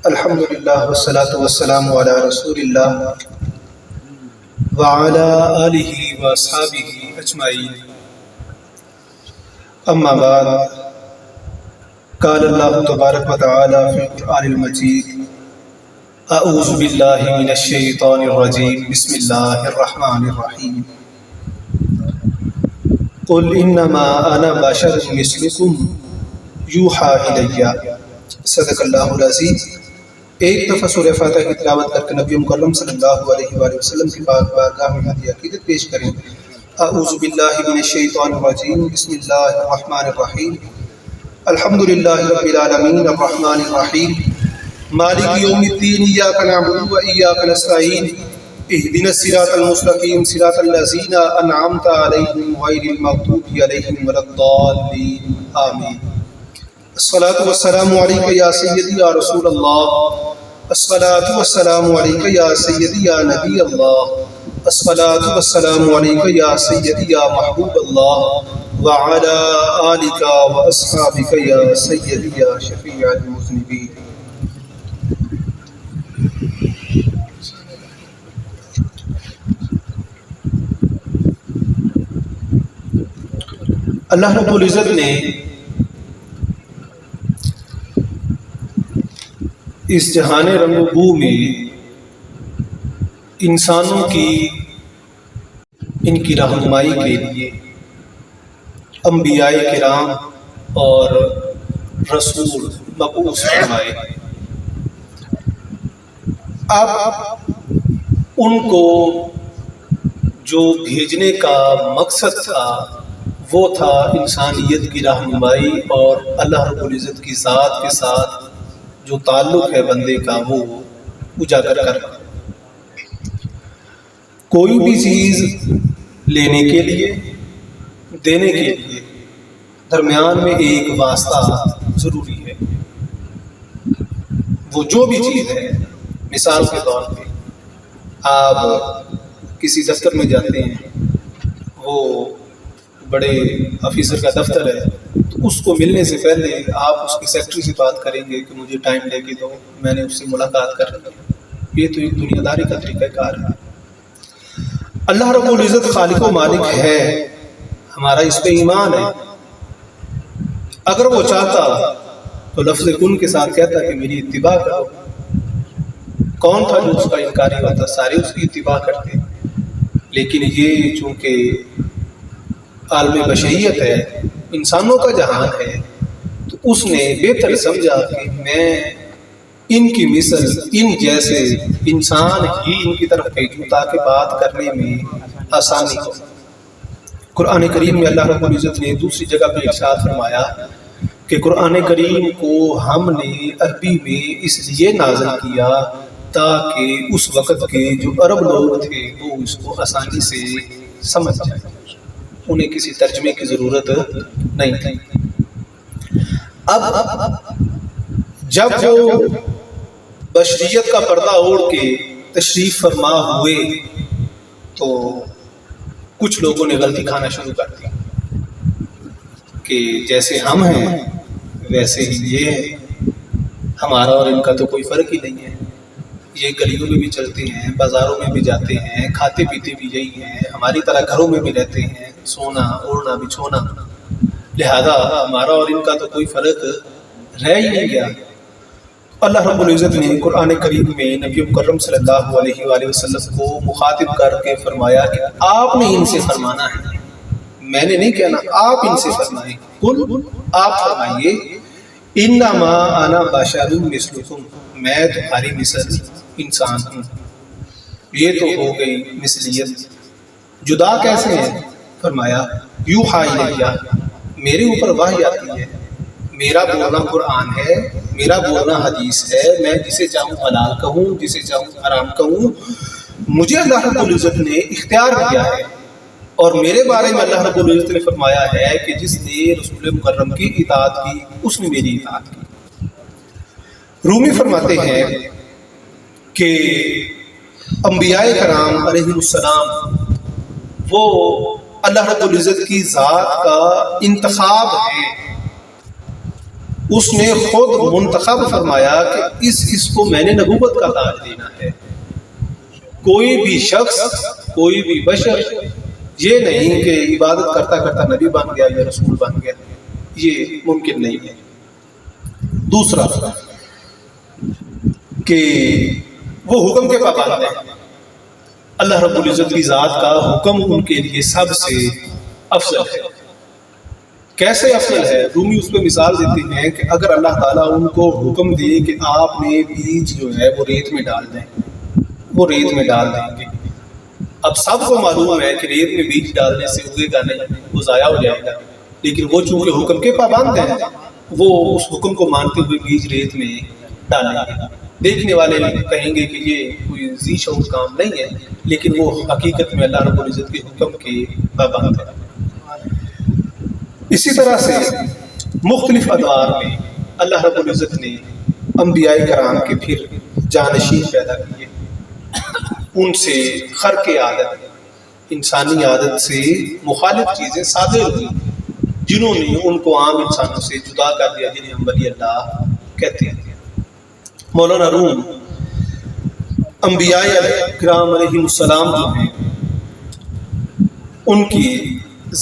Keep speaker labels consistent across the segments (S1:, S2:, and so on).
S1: الحمدللہ والصلاة والسلام علی رسول اللہ وعلی آلہ واصحابہ اجمعین، اما بعد، قال اللہ تبارک و تعالی فی القرآن المجید: اعوذ باللہ من الشیطان الرجیم، بسم اللہ الرحمن الرحیم، قل انما انا بشر مثلکم یوحی الی۔ صدق اللہ العظیم۔ ایک دفعہ سورہ فاتحہ کی تلاوت کر کے نبی مکرم صلی اللہ علیہ وآلہ وسلم کی پاک بارگاہ میں ہدیہ عقیدت پیش کریں۔ اعوذ باللہ من الشیطان الرجیم، بسم اللہ الرحمن الرحیم، الحمدللہ رب العالمین الرحمن الرحیم، مالک یوم الدین، ایاک نعبد و ایاک نستعین، اہدنا الصراط المستقیم صراط الذین انعمت علیہم غیر المغضوب علیہم ولا الضالین، آمین۔ الصلاۃ والسلام علیک یا سیدی یا رسول اللہ، الصلاۃ والسلام علیک یا سیدی یا نبی اللہ، الصلاۃ والسلام علیک یا سیدی یا محبوب اللہ، وعلی آلک واصحابک یا سیدی یا شفیع المذنبین۔ اللہ رب العزت نے اس جہان رنگ و بو میں انسانوں کی ان کی رہنمائی کے لیے انبیاء کرام اور رسول مبعوث فرمائے۔ اب ان کو جو بھیجنے کا مقصد تھا وہ تھا انسانیت کی رہنمائی اور اللہ رب العزت کی ذات کے ساتھ جو تعلق ہے بندے کا وہ اجاگر کرنا۔ کوئی بھی چیز لینے کے لیے، دینے کے لیے درمیان میں ایک واسطہ ضروری ہے۔ وہ جو بھی چیز ہے، مثال کے طور پہ آپ کسی دفتر میں جاتے ہیں، وہ بڑے آفیسر کا دفتر ہے، تو اس کو ملنے سے پہلے آپ اس کی سیکرٹری سے بات کریں گے کہ مجھے ٹائم لے کے دو، میں نے اس سے ملاقات کرنی ہے۔ یہ تو ایک دنیا داری کا طریقہ کار ہے۔ اللہ رب العزت خالق و مالک ہے، ہمارا اس پہ ایمان ہے۔ اگر وہ چاہتا تو لفظ کن کے ساتھ کہتا کہ میری اتباع کرو۔ کون تھا جو اس کا انکاری ہوتا؟ سارے اس کی اتباع کرتے۔ لیکن یہ چونکہ عالم بشریت ہے، انسانوں کا جہان ہے، تو اس نے بہتر سمجھا کہ میں ان کی مثل، ان جیسے انسان ہی ان کی طرف بھیجوں تاکہ بات کرنے میں آسانی ہو۔ قرآن کریم میں اللہ رب العزت نے دوسری جگہ پہ ارشاد فرمایا کہ قرآن کریم کو ہم نے عربی میں اس لیے نازل کیا تاکہ اس وقت کے جو عرب لوگ تھے وہ اس کو آسانی سے سمجھ جائیں، انہیں کسی ترجمے کی ضرورت نہیں تھی۔ اب جب وہ بشریت کا پردہ اوڑھ کے تشریف فرما ہوئے تو کچھ لوگوں نے غلطی کھانا شروع کر دی کہ جیسے ہم ہیں ویسے ہی یہ ہے، ہمارا اور ان کا تو کوئی فرق ہی نہیں ہے۔ یہ گلیوں میں بھی چلتے ہیں، بازاروں میں بھی جاتے ہیں، کھاتے پیتے بھی یہی ہیں، ہماری طرح گھروں میں بھی رہتے ہیں، سونا اوڑھنا بچھونا، لہذا ہمارا اور ان کا تو کوئی فرق رہ ہی نہیں گیا۔ اللہ رب العزت نے قرآن کریم میں نبی مکرم صلی اللہ علیہ وآلہ وسلم کو مخاطب کر کے فرمایا کہ آپ نے ان سے فرمانا ہے، میں نے نہیں کہنا، آپ ان سے فرمائیں۔ قل، آپ فرمائیے، انما انا بشر مثلکم، میں تمہاری مثل انسان ہوں۔ یہ تو ہو گئی مثلیت، جدا کیسے ہے؟ فرمایا یوحی الی، میرے اوپر وحی آتی ہے، میرا بولنا قرآن ہے، میرا بولنا حدیث ہے، میں جسے چاہوں حلال کہوں، جسے چاہوں حرام کہوں، مجھے اللہ رب العزت نے اختیار دیا ہے۔ اور میرے بارے میں اللہ رب العزت نے فرمایا ہے کہ جس نے رسول مکرم کی اطاعت کی اس نے میری اطاعت کی۔ رومی فرماتے ہیں کہ انبیاء کرام علیہ السلام وہ اللہ رب العزت کی ذات کا انتخاب ہے، اس نے خود منتخب فرمایا کہ اس کو میں نے نبوت کا تاج دینا ہے. کوئی بھی شخص، کوئی بھی بشر یہ نہیں کہ عبادت کرتا کرتا نبی بن گیا یا رسول بن گیا، یہ ممکن نہیں ہے. دوسرا کہ وہ حکم کے پابند ہیں. اللہ رب العزت کی ذات کا حکم ان کے لیے سب سے افضل ہے. کیسے افضل ہے؟ رومی اس پہ مثال دیتے ہیں کہ اگر اللہ تعالیٰ ان کو حکم دے کہ آپ نے بیج جو ہے وہ ریت میں ڈال دیں، وہ ریت میں ڈال دیں گے. اب سب کو معلوم ہے کہ ریت میں بیج ڈالنے سے اگے گا نہیں، وہ ضائع ہو جائے گا، لیکن وہ چونکہ حکم کے پابند ہیں وہ اس حکم کو مانتے ہوئے بیج ریت میں ڈالیں گے. دیکھنے والے کہیں گے کہ یہ کوئی ذی شعور کام نہیں ہے، لیکن وہ حقیقت میں اللہ رب العزت کے حکم کے پابند ہے. اسی طرح سے مختلف ادوار میں اللہ رب العزت نے انبیاء کرام کے پھر جانشین پیدا کیے. ان سے خرق عادت، انسانی عادت سے مخالف چیزیں صادر ہوئی جنہوں نے ان کو عام انسانوں سے جدا کر دیا، جنہیں ہم ولی اللہ کہتے ہیں. مولانا روم انبیاء کرام علیہ السلام جو ہیں ان کی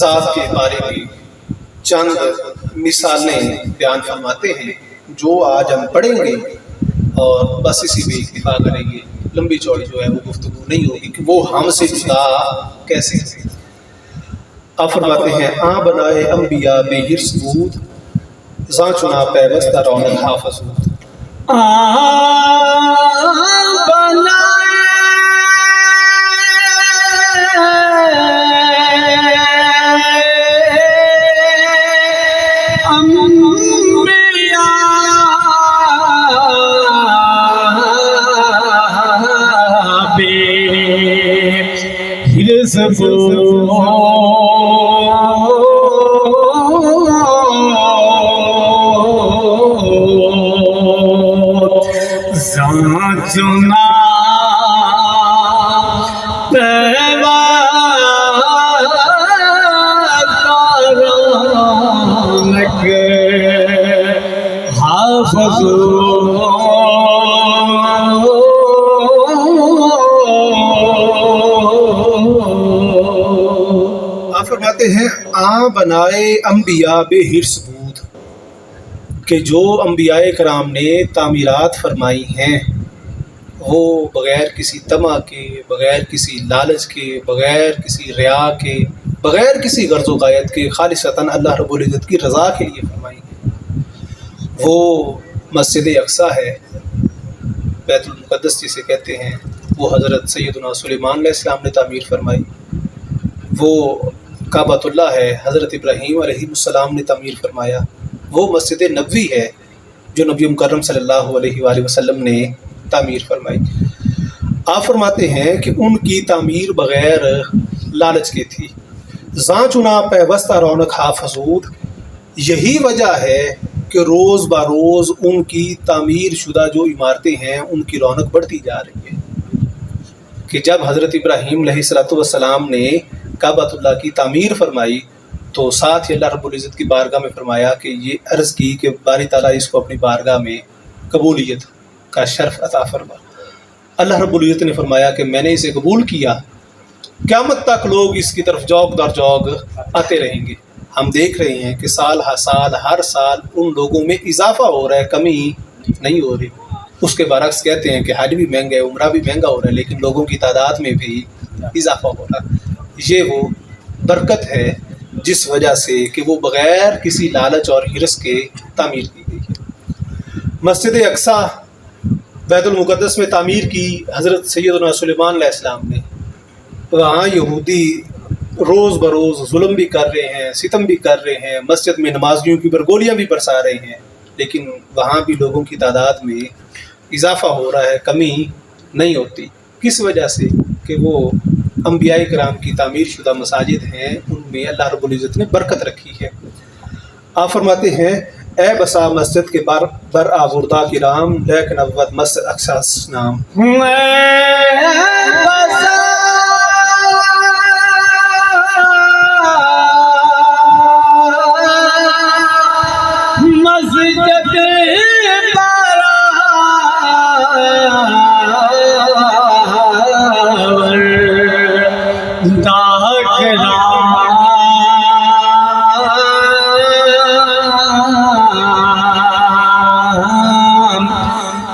S1: ذات کے بارے میں چند مثالیں بیان فرماتے ہیں جو آج ہم پڑھیں گے اور بس اسی پہ اکتفا کریں گے. لمبی چوڑی جو ہے وہ گفتگو نہیں ہوگی کہ وہ ہم سے جدا کیسے ہیں. آپ فرماتے ہیں آ بنائے انبیاء بے ہرس بود، زاں چنا پیوستہ رونق حافظ بود.
S2: چنا رونق حافظ.
S1: آپ فرماتے ہیں آ بنائے انبیاء بے ہرس بود، کہ جو انبیاء کرام نے تعمیرات فرمائی ہیں وہ بغیر کسی طمع کے، بغیر کسی لالچ کے، بغیر کسی ریا کے، بغیر کسی غرض و غایت کے، خالصتاً اللہ رب العزت کی رضا کے لیے فرمائی ہیں. وہ مسجد اقصی ہے، بیت المقدس جسے کہتے ہیں، وہ حضرت سیدنا سلیمان علیہ السلام نے تعمیر فرمائی. وہ کعبۃ اللہ ہے، حضرت ابراہیم علیہ السلام نے تعمیر فرمایا. وہ مسجد نبوی ہے جو نبی مکرم صلی اللہ علیہ وآلہ وسلم نے تعمیر فرمائی. آپ فرماتے ہیں کہ ان کی تعمیر بغیر لالچ کی تھی. زاں چنا پیوستہ رونق حافظود، یہی وجہ ہے کہ روز بروز ان کی تعمیر شدہ جو عمارتیں ہیں ان کی رونق بڑھتی جا رہی ہے. کہ جب حضرت ابراہیم علیہ السلام نے کعبۃ اللہ کی تعمیر فرمائی تو ساتھ ہی اللہ رب العزت کی بارگاہ میں فرمایا کہ یہ عرض کی کہ باری تعالیٰ اس کو اپنی بارگاہ میں قبولیت کا شرف عطا فرما. اللہ رب العزت نے فرمایا کہ میں نے اسے قبول کیا، قیامت تک لوگ اس کی طرف جوگ در جوگ آتے رہیں گے. ہم دیکھ رہے ہیں کہ سال ہر سال ان لوگوں میں اضافہ ہو رہا ہے، کمی نہیں ہو رہی. اس کے برعکس کہتے ہیں کہ حج بھی مہنگا ہے، عمرہ بھی مہنگا ہو رہا ہے، لیکن لوگوں کی تعداد میں بھی اضافہ ہو رہا ہے. یہ وہ برکت ہے جس وجہ سے کہ وہ بغیر کسی لالچ اور ہرس کے تعمیر کی گئی ہے. مسجد اقصی بیت المقدس میں تعمیر کی حضرت سیدنا سلیمان علیہ السلام نے. وہاں یہودی روز بروز ظلم بھی کر رہے ہیں، ستم بھی کر رہے ہیں، مسجد میں نمازیوں کی اوپر گولیاں بھی برسا رہے ہیں، لیکن وہاں بھی لوگوں کی تعداد میں اضافہ ہو رہا ہے، کمی نہیں ہوتی. کس وجہ سے؟ کہ وہ انبیاء کرام کی تعمیر شدہ مساجد ہیں، ان میں اللہ رب العزت نے برکت رکھی ہے. آپ فرماتے ہیں اے بسا مسجد کے بر آوردہ کی رام، لیکن ابود مسجد اقصی نام.
S2: مسجد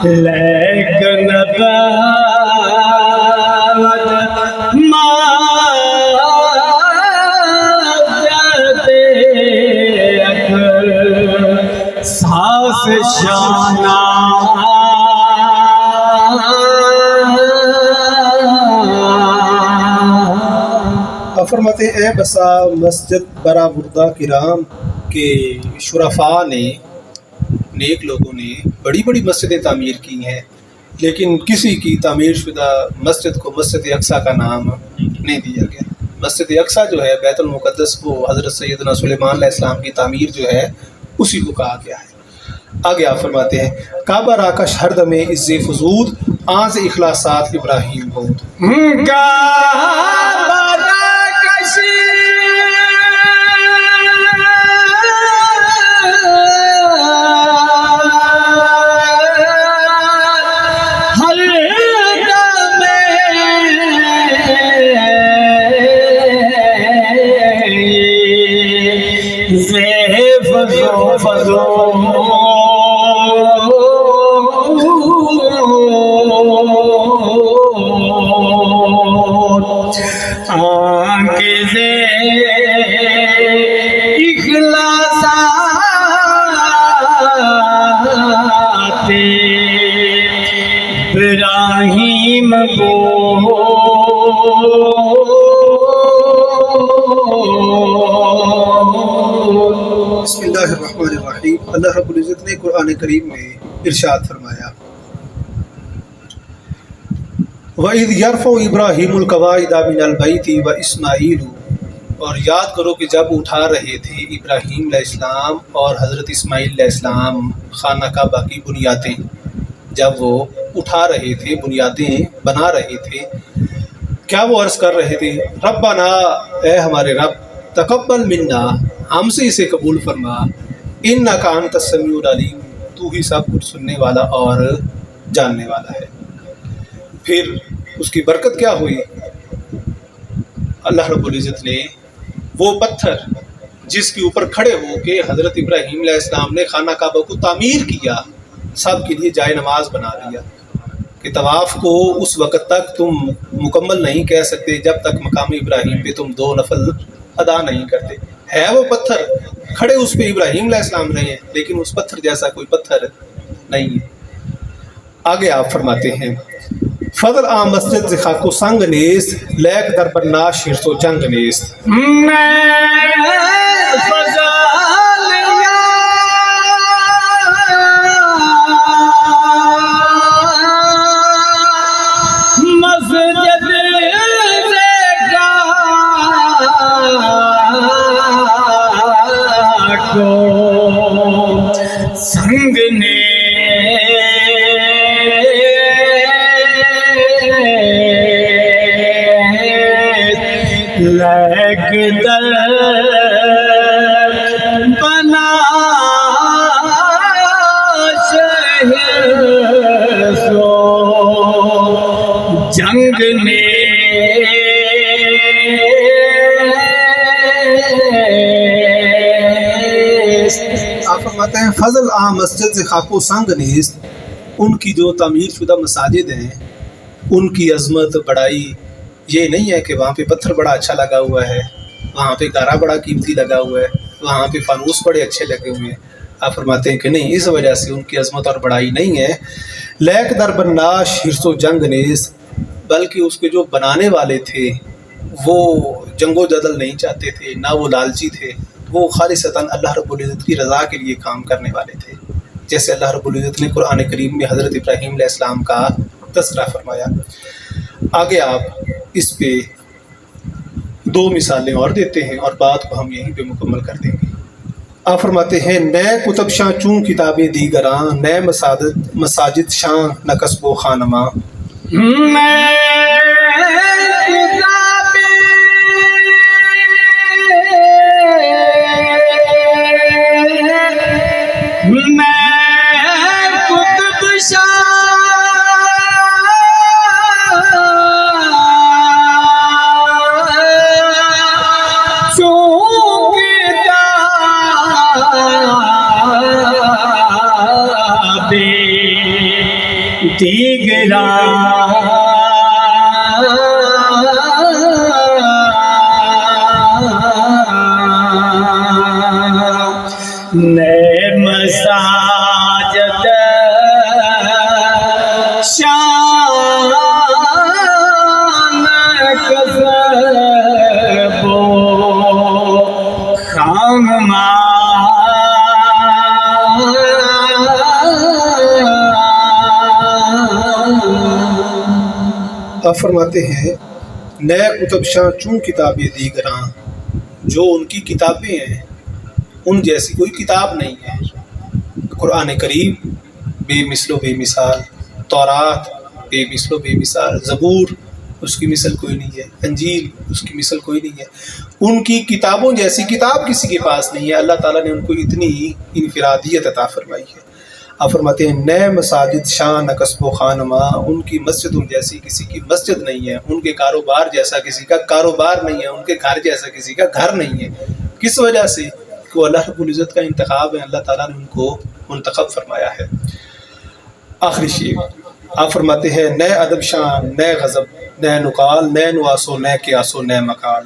S2: لیکن قیامت مادت اکر ساس شانہ
S1: فرماتے ہیں اے بسا مسجد برا بردہ کرام کے شرفاء نے، نیک لوگوں نے بڑی بڑی مسجدیں تعمیر کی ہیں، لیکن کسی کی تعمیر شدہ مسجد کو مسجد اقصیٰ کا نام نہیں دیا گیا۔ مسجد اقصیٰ جو ہے بیت المقدس کو حضرت سیدنا سلیمان علیہ السلام کی تعمیر جو ہے اسی کو کہا گیا ہے۔ آگے آپ فرماتے ہیں کعبہ راکش ہر دمے عز فزود آنز اخلاصات ابراہیم بود۔
S2: ابراہیم کو
S1: بسم اللہ الرحمن الرحیم۔ اللہ رب العزت نے قرآن کریم میں ارشاد فرمایا وَإِذْ يَرْفَعُ إِبْرَاهِيمُ الْقَوَاعِدَ مِنَ الْبَيْتِ وَإِسْمَاعِيلُ، اور یاد کرو کہ جب اٹھا رہے تھے ابراہیم علیہ السلام اور حضرت اسماعیل علیہ السلام خانہ کعبہ کی بنیادیں، جب وہ اٹھا رہے تھے، بنیادیں بنا رہے تھے، کیا وہ عرض کر رہے تھے ربنا، اے ہمارے رب، تقبل منا، ہم سے اسے قبول فرما، انک انت السمیع العلیم، تو ہی سب کچھ سننے والا اور جاننے والا ہے۔ پھر اس کی برکت کیا ہوئی؟ اللہ رب العزت نے وہ پتھر جس کے اوپر کھڑے ہو کے حضرت ابراہیم علیہ السلام نے خانہ کعبہ کو تعمیر کیا، سب کے لیے جائے نماز بنا دیا کہ طواف کو اس وقت تک تم مکمل نہیں کہہ سکتے جب تک مقام ابراہیم پہ تم 2 نفل ادا نہیں کرتے۔ ہے وہ پتھر، کھڑے اس پہ ابراہیم علیہ السلام رہے ہیں، لیکن اس پتھر جیسا کوئی پتھر نہیں ہے۔ آگے آپ فرماتے ہیں فضل عام مسجد سے خاکو سنگ نیست، لیک در بننا شرط و جنگ نیست۔
S2: سنگ نے لیک در بنا شہر سو جنگ نے
S1: آپ فرماتے ہیں فضل عام مسجد سے خاکو سنگ نیست، ان کی جو تعمیر شدہ مساجد ہیں ان کی عظمت بڑائی یہ نہیں ہے کہ وہاں پہ پتھر بڑا اچھا لگا ہوا ہے، وہاں پہ گارا بڑا قیمتی لگا ہوا ہے، وہاں پہ فانوس بڑے اچھے لگے ہوئے ہیں۔ آپ فرماتے ہیں کہ نہیں، اس وجہ سے ان کی عظمت اور بڑائی نہیں ہے۔ لیک در بناش حرص و جنگ نیز، بلکہ اس کے جو بنانے والے تھے وہ جنگ و جدل نہیں چاہتے تھے، نہ وہ لالچی تھے، وہ خالصتاً اللہ رب العزت کی رضا کے لیے کام کرنے والے تھے، جیسے اللہ رب العزت نے قرآن کریم میں حضرت ابراہیم علیہ السلام کا تذکرہ فرمایا۔ آگے آپ اس پہ 2 مثالیں اور دیتے ہیں اور بات کو ہم یہیں پہ مکمل کر دیں گے۔ آپ فرماتے ہیں نئے کتب شاں چون کتابیں دیگراں، نئے مساجد شاں نہ قصب و خانماں۔
S2: دیگرا نئے مساجد شان کسب و
S1: آپ فرماتے ہیں نئے کتب شاہ چون کتابیں دیگراں، جو ان کی کتابیں ہیں ان جیسی کوئی کتاب نہیں ہے۔ قرآن کریم بے مثل و بے مثال، تورات بے مثل و بے مثال، زبور اس کی مثل کوئی نہیں ہے، انجیل اس کی مثل کوئی نہیں ہے۔ ان کی کتابوں جیسی کتاب کسی کے پاس نہیں ہے۔ اللہ تعالیٰ نے ان کو اتنی انفرادیت عطا فرمائی ہے۔ آپ فرماتے ہیں نئے مساجد شان کسب و خانما، ان کی مسجد جیسی کسی کی مسجد نہیں ہے، ان کے کاروبار جیسا کسی کا کاروبار نہیں ہے، ان کے گھر جیسا کسی کا گھر نہیں ہے۔ کس وجہ سے؟ کہ وہ اللہ رب العزت کا انتخاب ہے، اللہ تعالیٰ نے ان کو منتخب فرمایا ہے۔ آخری شیء آپ فرماتے ہیں نئے ادب شان، نئے غضب، نئے نقال، نئے نواسو، نئے قیاسو، نئے مقال۔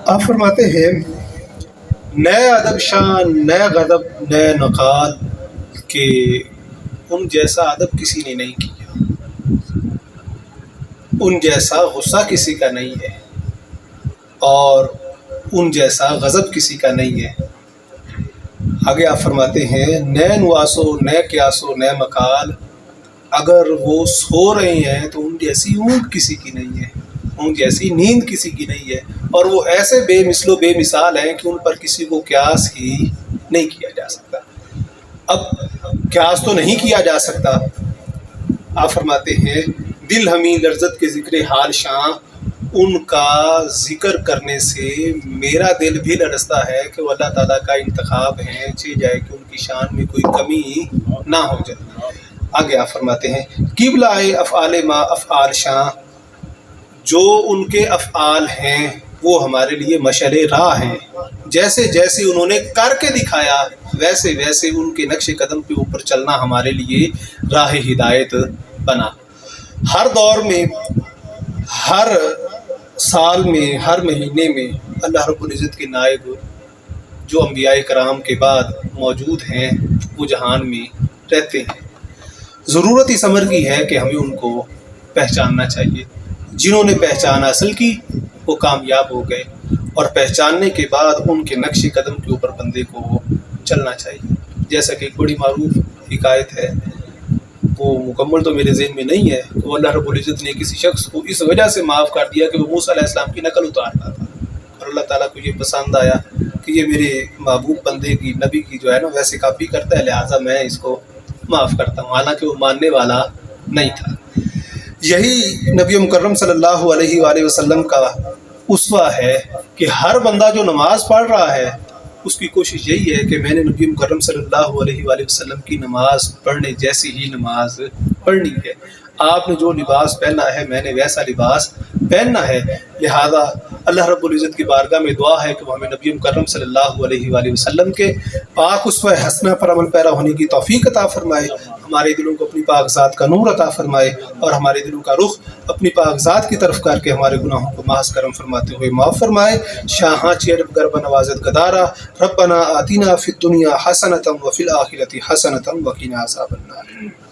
S1: آپ فرماتے ہیں نئے ادب شان، نئے غضب، نئے نقال، کہ ان جیسا ادب کسی نے نہیں کیا، ان جیسا غصہ کسی کا نہیں ہے، اور ان جیسا غضب کسی کا نہیں ہے۔ آگے آپ فرماتے ہیں نئے نواسو، نئے قیاسو، نئے مقال، اگر وہ سو رہے ہیں تو ان جیسی اونگ کسی کی نہیں ہے، ان جیسی نیند کسی کی نہیں ہے، اور وہ ایسے بے مثل و بے مثال ہیں کہ ان پر کسی کو قیاس ہی نہیں کیا جا سکتا۔ اب قیاس تو نہیں کیا جا سکتا۔ آپ فرماتے ہیں دل ہمیں لرزت کے ذکر حال شاں، ان کا ذکر کرنے سے میرا دل بھی لرزتا ہے کہ وہ اللہ تعالیٰ کا انتخاب ہے، چاہ جائے کہ ان کی شان میں کوئی کمی نہ ہو جائے۔ آگے آپ فرماتے ہیں قبلہ افعال ما افعال شاں، جو ان کے افعال ہیں وہ ہمارے لیے مشعل راہ ہیں، جیسے جیسے انہوں نے کر کے دکھایا ویسے ویسے ان کے نقش قدم کے اوپر چلنا ہمارے لیے راہ ہدایت بنا۔ ہر دور میں، ہر سال میں، ہر مہینے میں اللہ رب العزت کے نائب جو انبیاء کرام کے بعد موجود ہیں وہ جہان میں رہتے ہیں۔ ضرورت اس امر کی ہے کہ ہمیں ان کو پہچاننا چاہیے۔ جنہوں نے پہچان حاصل کی وہ کامیاب ہو گئے، اور پہچاننے کے بعد ان کے نقش قدم کے اوپر بندے کو چلنا چاہیے۔ جیسا کہ ایک بڑی معروف حکایت ہے، وہ مکمل تو میرے ذہن میں نہیں ہے، کہ وہ اللہ رب العزت نے کسی شخص کو اس وجہ سے معاف کر دیا کہ وہ موسیٰ علیہ السلام کی نقل اتارتا تھا، اور اللہ تعالیٰ کو یہ پسند آیا کہ یہ میرے محبوب بندے کی، نبی کی جو ہے نا ویسے کاپی کرتا ہے، لہٰذا میں اس کو معاف کرتا ہوں، حالانکہ وہ ماننے والا نہیں تھا۔ یہی نبی مکرم صلی اللہ علیہ وآلہ وسلم کا اسوہ ہے کہ ہر بندہ جو نماز پڑھ رہا ہے اس کی کوشش یہی ہے کہ میں نے نبی مکرم صلی اللہ علیہ وآلہ وسلم کی نماز پڑھنے جیسی ہی نماز پڑھنی ہے۔ آپ نے جو لباس پہنا ہے میں نے ویسا لباس پہننا ہے، لہذا اللہ رب العزت کی بارگاہ میں دعا ہے کہ وہ ہمیں نبی مکرم صلی اللہ علیہ وآلہ وسلم کے پاک اسوہ حسنہ پر عمل پیرا ہونے کی توفیق عطا فرمائے، ہمارے دلوں کو اپنی پاک ذات کا نور عطا فرمائے، اور ہمارے دلوں کا رخ اپنی پاک ذات کی طرف کر کے ہمارے گناہوں کو محض کرم فرماتے ہوئے معاف فرمائے۔ شاہاں چیرب گرب نوازت گدارا، ربنا آتنا فی الدنیا حسنۃ وفی الآخرۃ حسنۃ وقنا عذاب النار۔